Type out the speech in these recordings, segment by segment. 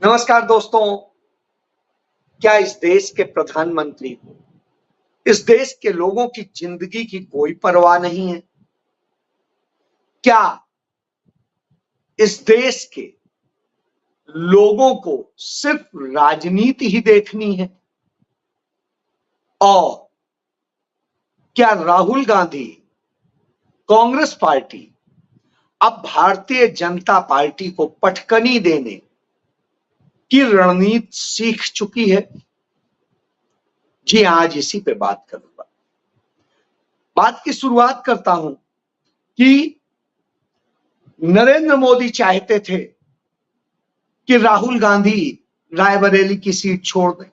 नमस्कार दोस्तों। क्या इस देश के प्रधानमंत्री को इस देश के लोगों की जिंदगी की कोई परवाह नहीं है? क्या इस देश के लोगों को सिर्फ राजनीति ही देखनी है? और क्या राहुल गांधी, कांग्रेस पार्टी अब भारतीय जनता पार्टी को पटकनी देने की रणनीति सीख चुकी है? जी, आज इसी पे बात करूंगा। बात की शुरुआत करता हूं कि नरेंद्र मोदी चाहते थे कि राहुल गांधी रायबरेली की सीट छोड़ दें।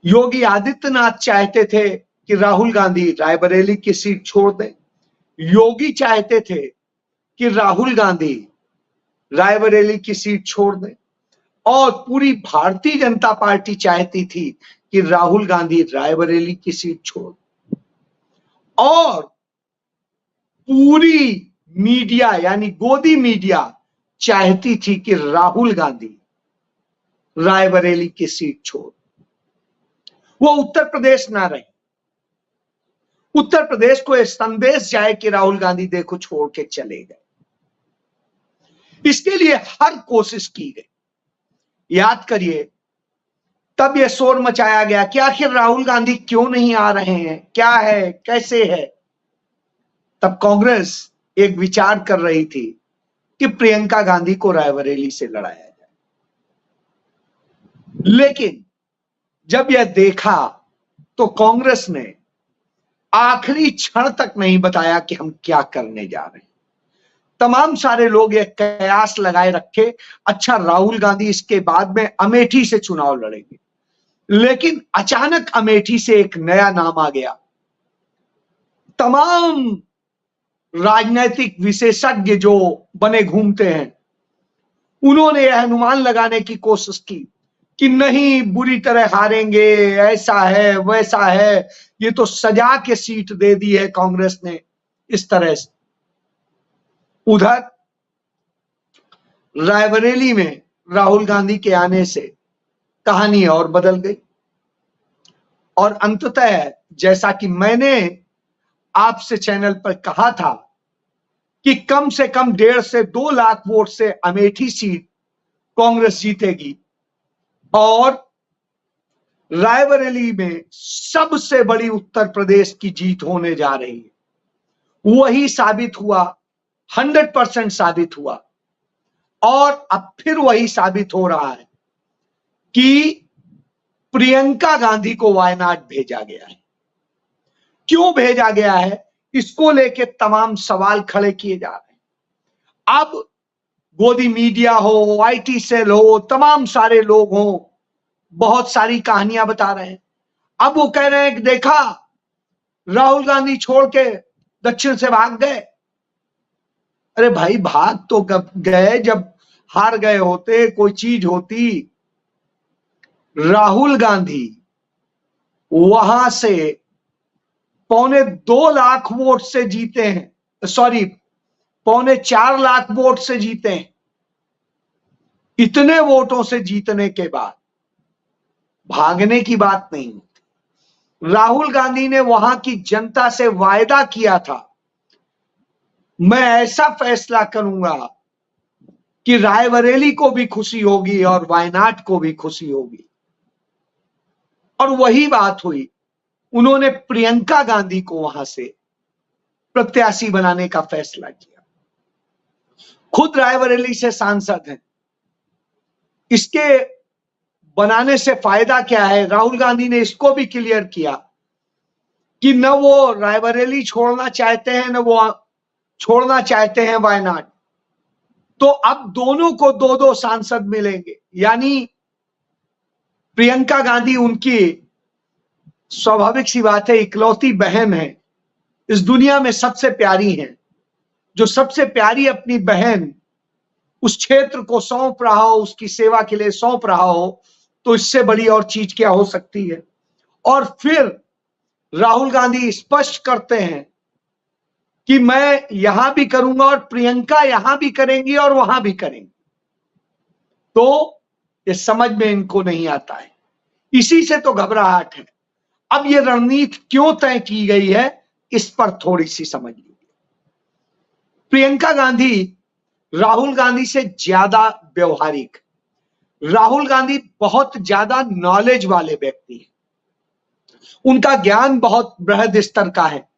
योगी आदित्यनाथ चाहते थे कि राहुल गांधी रायबरेली की सीट छोड़ दें। योगी चाहते थे कि राहुल गांधी रायबरेली की सीट छोड़ दें और पूरी भारतीय जनता पार्टी चाहती थी कि राहुल गांधी रायबरेली की सीट छोड़ दें। और पूरी मीडिया यानी गोदी मीडिया चाहती थी कि राहुल गांधी रायबरेली की सीट छोड़, वो उत्तर प्रदेश ना रहे। उत्तर प्रदेश को यह संदेश जाए कि राहुल गांधी देखो छोड़ के चले गए। इसके लिए हर कोशिश की गई। याद करिए, तब यह शोर मचाया गया कि आखिर राहुल गांधी क्यों नहीं आ रहे हैं, क्या है, कैसे है। तब कांग्रेस एक विचार कर रही थी कि प्रियंका गांधी को रायबरेली से लड़ाया जाए। लेकिन जब यह देखा तो कांग्रेस ने आखिरी क्षण तक नहीं बताया कि हम क्या करने जा रहे हैं। तमाम सारे लोग एक कयास लगाए रखे, अच्छा राहुल गांधी इसके बाद में अमेठी से चुनाव लड़ेंगे। लेकिन अचानक अमेठी से एक नया नाम आ गया। तमाम राजनीतिक विशेषज्ञ जो बने घूमते हैं, उन्होंने यह अनुमान लगाने की कोशिश की कि नहीं, बुरी तरह हारेंगे, ऐसा है वैसा है, ये तो सजा के सीट दे दी है कांग्रेस ने, इस तरह से। उधर रायबरेली में राहुल गांधी के आने से कहानी और बदल गई और अंततः जैसा कि मैंने आपसे चैनल पर कहा था कि कम से कम 1.5 से 2 लाख वोट से अमेठी सीट कांग्रेस जीतेगी और रायबरेली में सबसे बड़ी उत्तर प्रदेश की जीत होने जा रही है। वही साबित हुआ, 100% साबित हुआ। और अब फिर वही साबित हो रहा है कि प्रियंका गांधी को वायनाड भेजा गया है। क्यों भेजा गया है, इसको लेके तमाम सवाल खड़े किए जा रहे हैं। अब गोदी मीडिया हो, आईटी सेल हो, तमाम सारे लोग हो, बहुत सारी कहानियां बता रहे हैं। अब वो कह रहे हैं कि देखा, राहुल गांधी छोड़ के दक्षिण से भाग गए। अरे भाई, भाग तो कब गए, जब हार गए होते, कोई चीज होती। राहुल गांधी वहां से 2.25 लाख वोट से जीते हैं, सॉरी 4.25 लाख वोट से जीते हैं। इतने वोटों से जीतने के बाद भागने की बात नहीं होती। राहुल गांधी ने वहां की जनता से वायदा किया था, मैं ऐसा फैसला करूंगा कि रायबरेली को भी खुशी होगी और वायनाड को भी खुशी होगी। और वही बात हुई। उन्होंने प्रियंका गांधी को वहां से प्रत्याशी बनाने का फैसला किया। खुद रायबरेली से सांसद हैं। इसके बनाने से फायदा क्या है? राहुल गांधी ने इसको भी क्लियर किया कि न वो रायबरेली छोड़ना चाहते हैं, न वो छोड़ना चाहते हैं वायनाड। तो अब दोनों को 2-2 सांसद मिलेंगे। यानी प्रियंका गांधी उनकी स्वाभाविक सी बात है, इकलौती बहन है, इस दुनिया में सबसे प्यारी है। जो सबसे प्यारी अपनी बहन उस क्षेत्र को सौंप रहा हो, उसकी सेवा के लिए सौंप रहा हो, तो इससे बड़ी और चीज क्या हो सकती है। और फिर राहुल गांधी स्पष्ट करते हैं कि मैं यहां भी करूंगा और प्रियंका यहां भी करेंगी और वहां भी करेंगी। तो ये समझ में इनको नहीं आता है, इसी से तो घबराहट है। अब ये रणनीति क्यों तय की गई है, इस पर थोड़ी सी समझ लीजिए। प्रियंका गांधी राहुल गांधी से ज्यादा व्यवहारिक, राहुल गांधी बहुत ज्यादा नॉलेज वाले व्यक्ति हैं, उनका ज्ञान बहुत बृहद स्तर का है,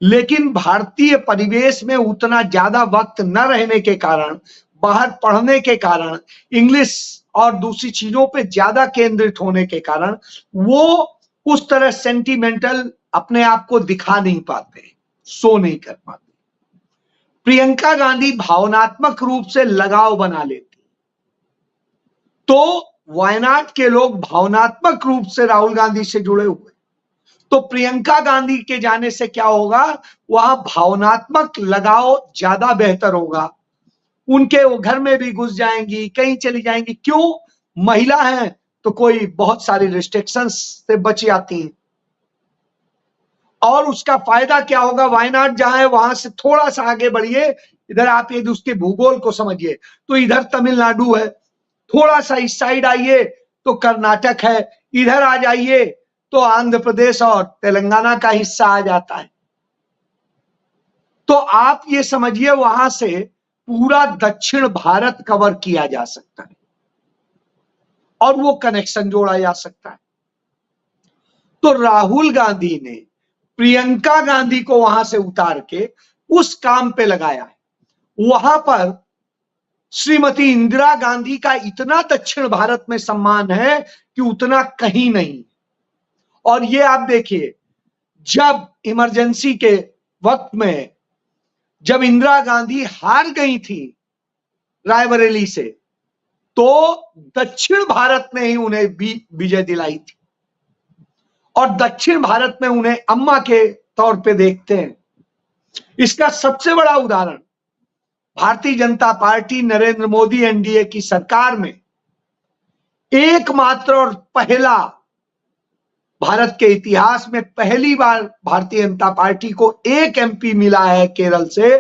लेकिन भारतीय परिवेश में उतना ज्यादा वक्त न रहने के कारण, बाहर पढ़ने के कारण, इंग्लिश और दूसरी चीजों पे ज्यादा केंद्रित होने के कारण वो उस तरह सेंटिमेंटल अपने आप को दिखा नहीं पाते, शो नहीं कर पाते। प्रियंका गांधी भावनात्मक रूप से लगाव बना लेती, तो वायनाड के लोग भावनात्मक रूप से राहुल गांधी से जुड़े हुए, तो प्रियंका गांधी के जाने से क्या होगा, वहां भावनात्मक लगाव ज्यादा बेहतर होगा, उनके वो घर में भी घुस जाएंगी, कहीं चली जाएंगी। क्यों? महिला है तो कोई बहुत सारी रिस्ट्रिक्शंस से बच जाती हैं, और उसका फायदा क्या होगा, वायनाड जहां है वहां से थोड़ा सा आगे बढ़िए, इधर आप यदि उसके भूगोल को समझिए तो इधर तमिलनाडु है, थोड़ा सा इस साइड आइए तो कर्नाटक है, इधर आ जाइए तो आंध्र प्रदेश और तेलंगाना का हिस्सा आ जाता है। तो आप ये समझिए वहां से पूरा दक्षिण भारत कवर किया जा सकता है और वो कनेक्शन जोड़ा जा सकता है। तो राहुल गांधी ने प्रियंका गांधी को वहां से उतार के उस काम पे लगाया है। वहां पर श्रीमती इंदिरा गांधी का इतना दक्षिण भारत में सम्मान है कि उतना कहीं नहीं। और ये आप देखिए, जब इमरजेंसी के वक्त में जब इंदिरा गांधी हार गई थी रायबरेली से, तो दक्षिण भारत में ही उन्हें विजय दिलाई थी, और दक्षिण भारत में उन्हें अम्मा के तौर पे देखते हैं। इसका सबसे बड़ा उदाहरण भारतीय जनता पार्टी नरेंद्र मोदी एनडीए की सरकार में एकमात्र और पहला, भारत के इतिहास में पहली बार भारतीय जनता पार्टी को एक एमपी मिला है केरल से,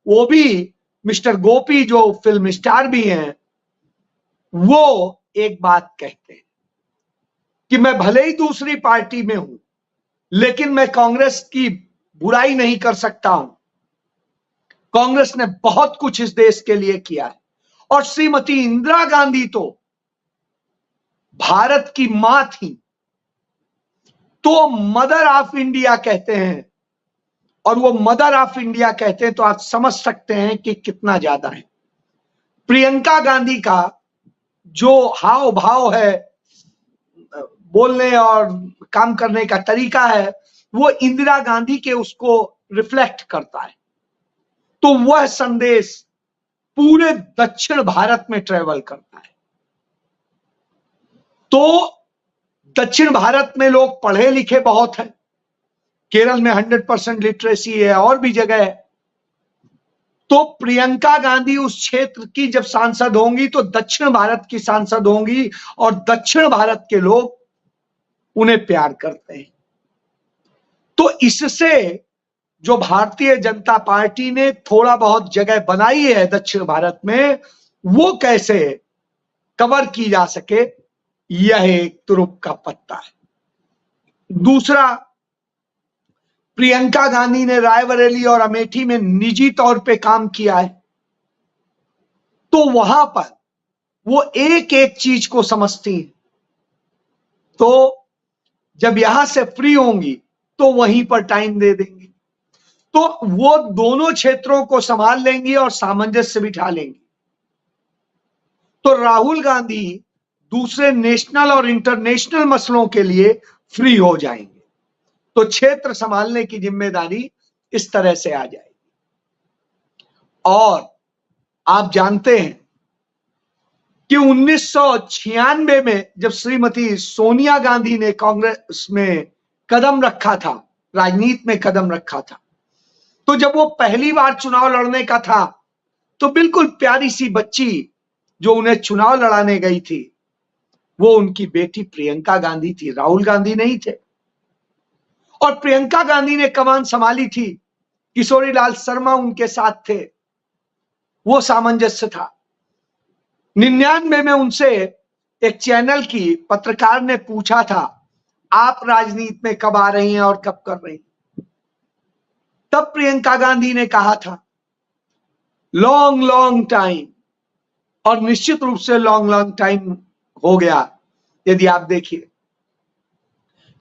वो भी मिस्टर गोपी जो फिल्म स्टार भी हैं, वो एक बात कहते हैं कि मैं भले ही दूसरी पार्टी में हूं लेकिन मैं कांग्रेस की बुराई नहीं कर सकता हूं, कांग्रेस ने बहुत कुछ इस देश के लिए किया है। और श्रीमती इंदिरा गांधी तो भारत की मां थी, तो मदर ऑफ इंडिया कहते हैं, और वो मदर ऑफ इंडिया कहते हैं तो आप समझ सकते हैं कि कितना ज्यादा है। प्रियंका गांधी का जो हाव भाव है, बोलने और काम करने का तरीका है, वो इंदिरा गांधी के उसको रिफ्लेक्ट करता है। तो वह संदेश पूरे दक्षिण भारत में ट्रेवल करता है। तो दक्षिण भारत में लोग पढ़े लिखे बहुत हैं, केरल में 100% लिटरेसी है, और भी जगह है। तो प्रियंका गांधी उस क्षेत्र की जब सांसद होंगी तो दक्षिण भारत की सांसद होंगी, और दक्षिण भारत के लोग उन्हें प्यार करते हैं। तो इससे जो भारतीय जनता पार्टी ने थोड़ा बहुत जगह बनाई है दक्षिण भारत में, वो कैसे कवर की जा सके, यह एक तुरुप का पत्ता है। दूसरा, प्रियंका गांधी ने रायबरेली और अमेठी में निजी तौर पे काम किया है, तो वहां पर वो एक एक चीज को समझती है। तो जब यहां से फ्री होंगी तो वहीं पर टाइम दे देंगी, तो वो दोनों क्षेत्रों को संभाल लेंगी और सामंजस्य बिठा लेंगी। तो राहुल गांधी दूसरे नेशनल और इंटरनेशनल मसलों के लिए फ्री हो जाएंगे, तो क्षेत्र संभालने की जिम्मेदारी इस तरह से आ जाएगी। और आप जानते हैं कि 1996 में जब श्रीमती सोनिया गांधी ने कांग्रेस में कदम रखा था, राजनीति में कदम रखा था, तो जब वो पहली बार चुनाव लड़ने का था, तो बिल्कुल प्यारी सी बच्ची जो उन्हें चुनाव लड़ाने गई थी, वो उनकी बेटी प्रियंका गांधी थी, राहुल गांधी नहीं थे। और प्रियंका गांधी ने कमान संभाली थी, किशोरी लाल शर्मा उनके साथ थे, वो सामंजस्य था। 99 में उनसे एक चैनल की पत्रकार ने पूछा था, आप राजनीति में कब आ रही हैं और कब कर रही हैं? तब प्रियंका गांधी ने कहा था लॉन्ग लॉन्ग टाइम, और निश्चित रूप से लॉन्ग लॉन्ग टाइम हो गया। यदि आप देखिए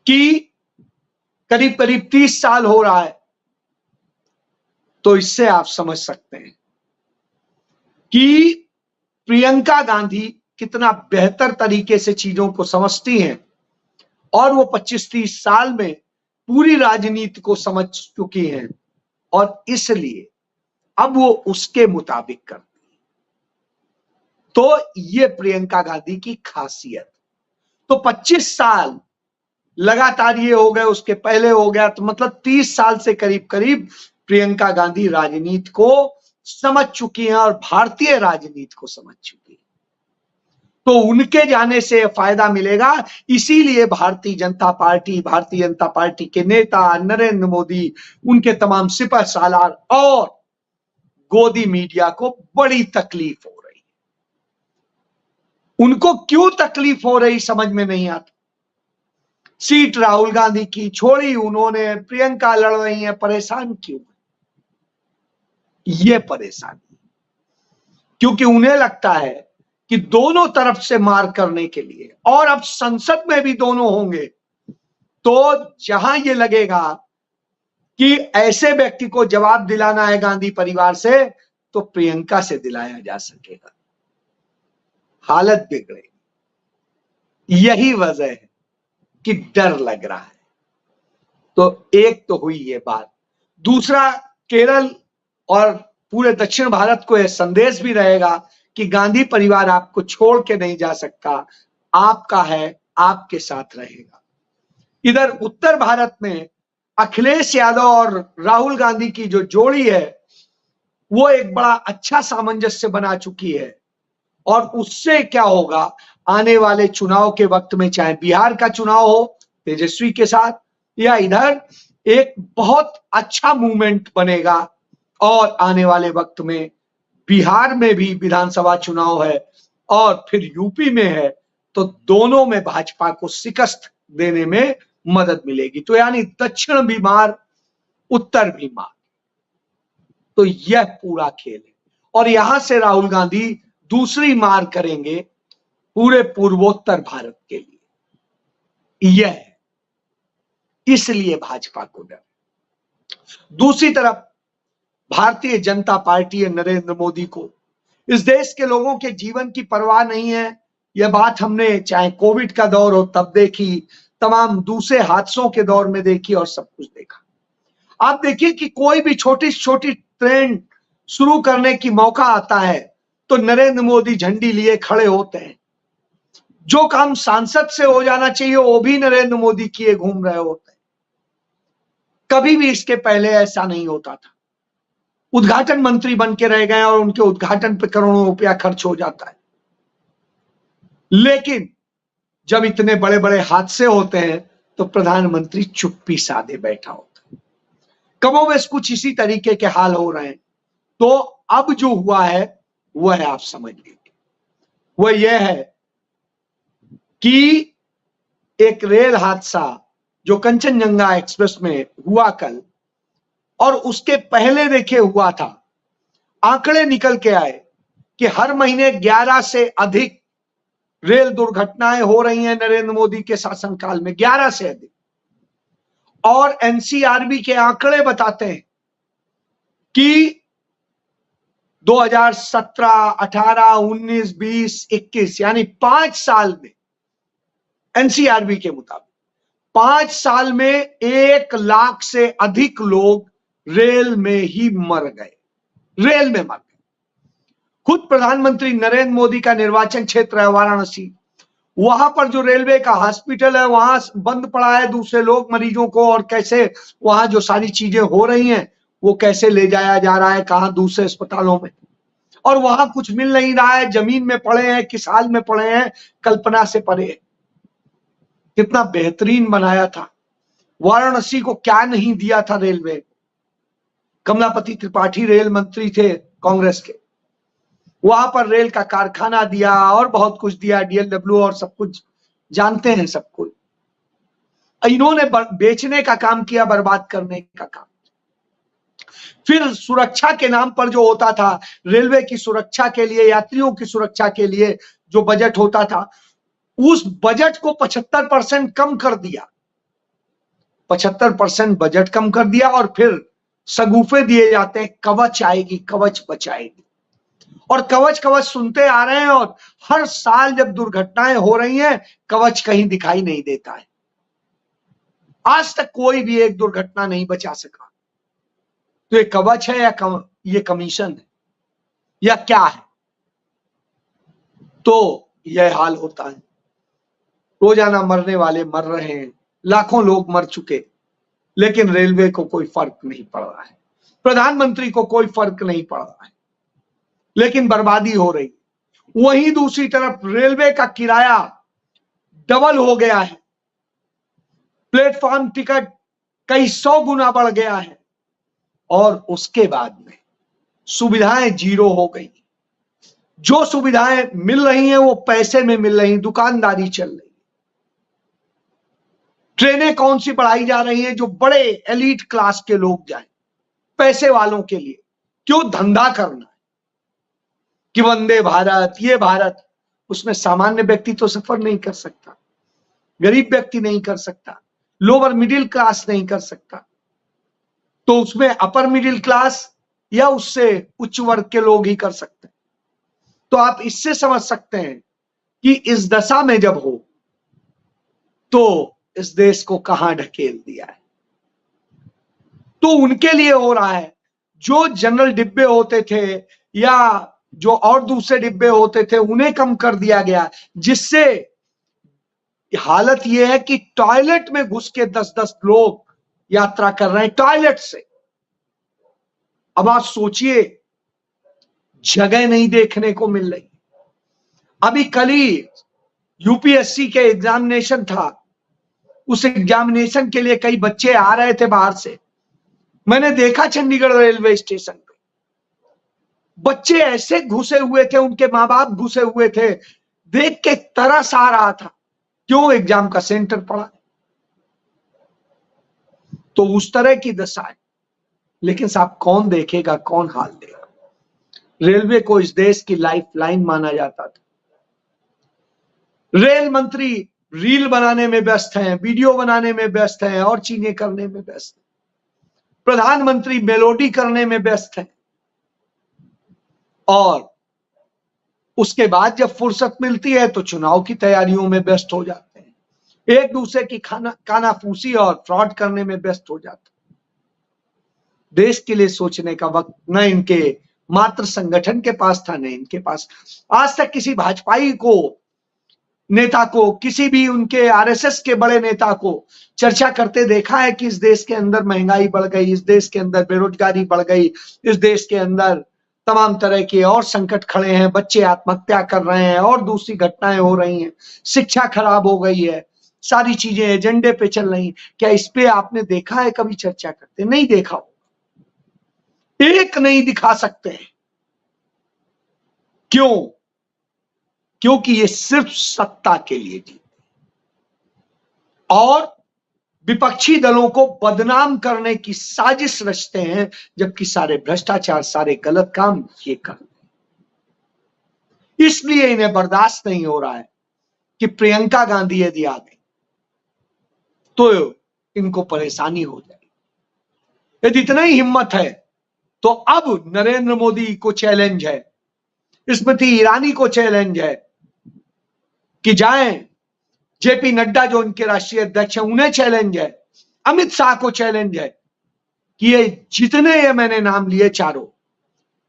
कि करीब करीब 30 साल हो रहा है, तो इससे आप समझ सकते हैं कि प्रियंका गांधी कितना बेहतर तरीके से चीजों को समझती हैं, और वो 25-30 साल में पूरी राजनीति को समझ चुकी हैं, और इसलिए अब वो उसके मुताबिक करती है। तो ये प्रियंका गांधी की खासियत। तो 25 साल लगातार ये हो गए, उसके पहले हो गया, तो मतलब 30 साल से करीब करीब प्रियंका गांधी राजनीति को समझ चुकी हैं और भारतीय राजनीति को समझ चुकी है। तो उनके जाने से फायदा मिलेगा, इसीलिए भारतीय जनता पार्टी के नेता नरेंद्र मोदी, उनके तमाम सिपह सालार और गोदी मीडिया को बड़ी तकलीफ हो रही। उनको क्यों तकलीफ हो रही समझ में नहीं आता। सीट राहुल गांधी की छोड़ी उन्होंने, प्रियंका लड़ रही हैं, परेशान क्यों? ये परेशानी क्योंकि उन्हें लगता है कि दोनों तरफ से मार करने के लिए, और अब संसद में भी दोनों होंगे, तो जहां ये लगेगा कि ऐसे व्यक्ति को जवाब दिलाना है गांधी परिवार से, तो प्रियंका से दिलाया जा सकेगा। हालत बिगड़ेगी। यही वजह है कि डर लग रहा है। तो एक तो हुई ये बात। दूसरा, केरल और पूरे दक्षिण भारत को यह संदेश भी रहेगा कि गांधी परिवार आपको छोड़ के नहीं जा सकता, आपका है, आपके साथ रहेगा। इधर उत्तर भारत में अखिलेश यादव और राहुल गांधी की जो जोड़ी है, वो एक बड़ा अच्छा सामंजस्य बना चुकी है, और उससे क्या होगा, आने वाले चुनाव के वक्त में, चाहे बिहार का चुनाव हो तेजस्वी के साथ, या इधर एक बहुत अच्छा मूवमेंट बनेगा। और आने वाले वक्त में बिहार में भी विधानसभा चुनाव है और फिर यूपी में है, तो दोनों में भाजपा को शिकस्त देने में मदद मिलेगी। तो यानी दक्षिण भी मार, उत्तर भी मार। तो यह पूरा खेल है, और यहां से राहुल गांधी दूसरी मार करेंगे पूरे पूर्वोत्तर भारत के लिए। यह है, इसलिए भाजपा को डर। दूसरी तरफ भारतीय जनता पार्टी नरेंद्र मोदी को इस देश के लोगों के जीवन की परवाह नहीं है। यह बात हमने चाहे कोविड का दौर हो तब देखी, तमाम दूसरे हादसों के दौर में देखी, और सब कुछ देखा। आप देखिए कि कोई भी छोटी छोटी ट्रेंड शुरू करने की मौका आता है तो नरेंद्र मोदी झंडी लिए खड़े होते हैं। जो काम सांसद से हो जाना चाहिए वो भी नरेंद्र मोदी किए घूम रहे होते हैं। कभी भी इसके पहले ऐसा नहीं होता था। उद्घाटन मंत्री बन के रह गए और उनके उद्घाटन पे करोड़ों रुपया खर्च हो जाता है। लेकिन जब इतने बड़े बड़े हादसे होते हैं तो प्रधानमंत्री चुप्पी साधे बैठा होता है। कमोबेश कुछ इसी तरीके के हाल हो रहे हैं। तो अब जो हुआ है वह है, आप समझ लीजिए, वह यह है कि एक रेल हादसा जो कंचनजंगा एक्सप्रेस में हुआ कल, और उसके पहले देखे हुआ था, आंकड़े निकल के आए कि हर महीने 11 से अधिक रेल दुर्घटनाएं हो रही हैं नरेंद्र मोदी के शासनकाल में, 11 से अधिक। और एनसीआरबी के आंकड़े बताते हैं कि 2017, 18, 19, 20, 21 यानी 5 साल में, एनसीआरबी के मुताबिक 5 साल में 1 लाख से अधिक लोग रेल में ही मर गए, रेल में मर गए। खुद प्रधानमंत्री नरेंद्र मोदी का निर्वाचन क्षेत्र है वाराणसी, वहां पर जो रेलवे का हॉस्पिटल है वहां बंद पड़ा है दूसरे लोग मरीजों को, और कैसे वहां जो सारी चीजें हो रही हैं वो कैसे ले जाया जा रहा है, कहां दूसरे अस्पतालों में, और वहां कुछ मिल नहीं रहा है, जमीन में पड़े हैं, किस हाल में पड़े हैं, कल्पना से परे। कितना बेहतरीन बनाया था वाराणसी को, क्या नहीं दिया था रेलवे। कमलापति त्रिपाठी रेल मंत्री थे कांग्रेस के, वहां पर रेल का कारखाना दिया और बहुत कुछ दिया, डीएलडब्ल्यू और सब कुछ जानते हैं सब कुछ। इन्होंने बेचने का काम किया, बर्बाद करने का काम। फिर सुरक्षा के नाम पर जो होता था, रेलवे की सुरक्षा के लिए, यात्रियों की सुरक्षा के लिए जो बजट होता था, उस बजट को 75% कम कर दिया। 75% बजट कम कर दिया और फिर सगुफे दिए जाते हैं, कवच आएगी, कवच बचाएगी। और कवच कवच सुनते आ रहे हैं, और हर साल जब दुर्घटनाएं हो रही हैं, कवच कहीं दिखाई नहीं देता है। आज तक कोई भी एक दुर्घटना नहीं बचा सका। तो ये कवच है या ये कमीशन है या क्या है? तो यह हाल होता है। रोजाना मरने वाले मर रहे हैं, लाखों लोग मर चुके, लेकिन रेलवे को कोई फर्क नहीं पड़ रहा है, प्रधानमंत्री को कोई फर्क नहीं पड़ रहा है, लेकिन बर्बादी हो रही। वहीं दूसरी तरफ रेलवे का किराया डबल हो गया है, प्लेटफॉर्म टिकट कई 100 गुना बढ़ गया है, और उसके बाद में सुविधाएं जीरो हो गई। जो सुविधाएं मिल रही हैं वो पैसे में मिल रही, दुकानदारी चल रही। ट्रेनें कौन सी बढ़ाई जा रही हैं? जो बड़े एलीट क्लास के लोग जाएं, पैसे वालों के लिए। क्यों? धंधा करना है कि वंदे भारत, ये भारत। उसमें सामान्य व्यक्ति तो सफर नहीं कर सकता, गरीब व्यक्ति नहीं कर सकता, लोअर मिडिल क्लास नहीं कर सकता। तो उसमें अपर मिडिल क्लास या उससे उच्च वर्ग के लोग ही कर सकते हैं। तो आप इससे समझ सकते हैं कि इस दशा में जब हो तो इस देश को कहां ढकेल दिया है। तो उनके लिए हो रहा है, जो जनरल डिब्बे होते थे या जो और दूसरे डिब्बे होते थे उन्हें कम कर दिया गया, जिससे हालत यह है कि टॉयलेट में घुस के 10-10 लोग यात्रा कर रहे हैं, टॉयलेट से। अब आप सोचिए, जगह नहीं देखने को मिल रही। अभी कल ही यूपीएससी के एग्जामिनेशन था, उस एग्जामिनेशन के लिए कई बच्चे आ रहे थे बाहर से। मैंने देखा चंडीगढ़ रेलवे स्टेशन पे बच्चे ऐसे घुसे हुए थे, उनके माँ बाप घुसे हुए थे, देख के तरस आ रहा था। क्यों? एग्जाम का सेंटर पड़ा। तो उस तरह की दशा है। लेकिन साहब कौन देखेगा, कौन हाल देगा? रेलवे को इस देश की लाइफ लाइन माना जाता था। रेल मंत्री रील बनाने में व्यस्त हैं, वीडियो बनाने में व्यस्त हैं और चीजें करने में व्यस्त हैं। प्रधानमंत्री मेलोडी करने में व्यस्त हैं, और उसके बाद जब फुर्सत मिलती है तो चुनाव की तैयारियों में व्यस्त हो जाते हैं, एक दूसरे की कानाफूसी और फ्रॉड करने में व्यस्त हो जाते हैं। देश के लिए सोचने का वक्त न इनके मात्र संगठन के पास था, न इनके पास। आज तक किसी भाजपाई को, नेता को, किसी भी उनके आरएसएस के बड़े नेता को चर्चा करते देखा है कि इस देश के अंदर महंगाई बढ़ गई, इस देश के अंदर बेरोजगारी बढ़ गई, इस देश के अंदर तमाम तरह के और संकट खड़े हैं, बच्चे आत्महत्या कर रहे हैं और दूसरी घटनाएं हो रही हैं, शिक्षा खराब हो गई है, सारी चीजें एजेंडे पे चल रही। क्या इस पे आपने देखा है कभी चर्चा करते? नहीं देखा हो, एक नहीं दिखा सकते हैं। क्यों? क्योंकि ये सिर्फ सत्ता के लिए जीते और विपक्षी दलों को बदनाम करने की साजिश रचते हैं, जबकि सारे भ्रष्टाचार, सारे गलत काम ये कर रहे हैं। इसलिए इन्हें बर्दाश्त नहीं हो रहा है कि प्रियंका गांधी यदि आ गई तो इनको परेशानी हो जाएगी। यदि इतना ही हिम्मत है तो अब नरेंद्र मोदी को चैलेंज है, स्मृति ईरानी को चैलेंज है कि जाएं, जेपी नड्डा जो उनके राष्ट्रीय अध्यक्ष हैं उन्हें चैलेंज है, अमित शाह को चैलेंज है कि ये जितने ये मैंने नाम लिए चारों,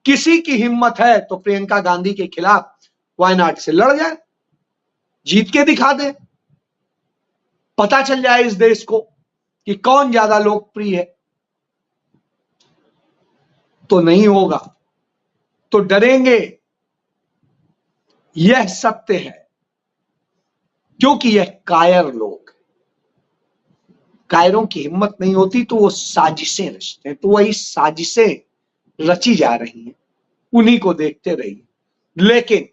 किसी की हिम्मत है तो प्रियंका गांधी के खिलाफ वायनाड से लड़ जाए, जीत के दिखा दे, पता चल जाए इस देश को कि कौन ज्यादा लोकप्रिय है। तो नहीं होगा, तो डरेंगे, यह सत्य है। क्योंकि यह कायर लोग, कायरों की हिम्मत नहीं होती तो वो साजिशें रचते हैं। तो वही साजिशें रची जा रही हैं, उन्हीं को देखते रहिए। लेकिन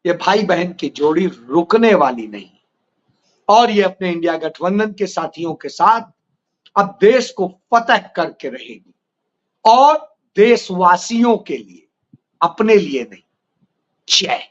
ये भाई बहन की जोड़ी रुकने वाली नहीं और ये अपने इंडिया गठबंधन के साथियों के साथ अब देश को फतह करके रहेगी और देशवासियों के लिए, अपने लिए नहीं। जय